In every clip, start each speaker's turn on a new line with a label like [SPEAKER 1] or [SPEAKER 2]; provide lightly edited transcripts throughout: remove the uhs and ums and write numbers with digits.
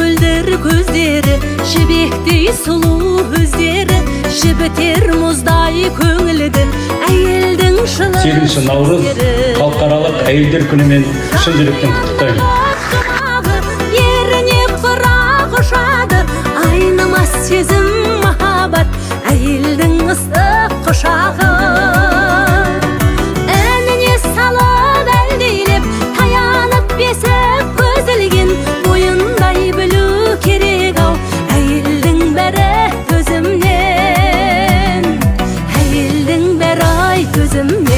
[SPEAKER 1] мөлдір көздері, жібектей сұлу өздері, жібітер мұздай көңілді әйелдің шыны.
[SPEAKER 2] 8 наурыз халықаралық әйелдер күнімен шын жүректен құттықтаймын.
[SPEAKER 1] Еріне құрақ ұшады, айнымас сезім махаббат, әйелдің ыстық құшағы. Әніне салып әлдейлеп, таянып бесіп көзілген, бойындай білу керек ау, әйелдің бәрі төзімнен, әйелдің бәрі ай төзімнен.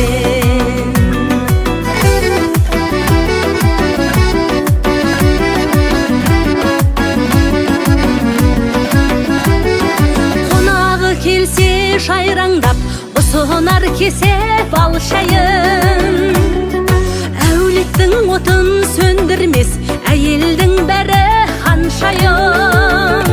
[SPEAKER 1] Келсе шайраңдап, ұсынар кесеп ал шайын. Әулеттің отын сөндірмес, әйелдің бәрі ханшайын.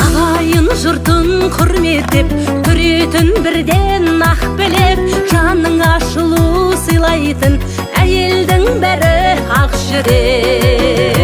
[SPEAKER 1] Ағайын жұртын құрметтеп, көретін бірден ақ білеп, жаның ашылу сыйлайтын, әйелдің бәрі ақ жүрек.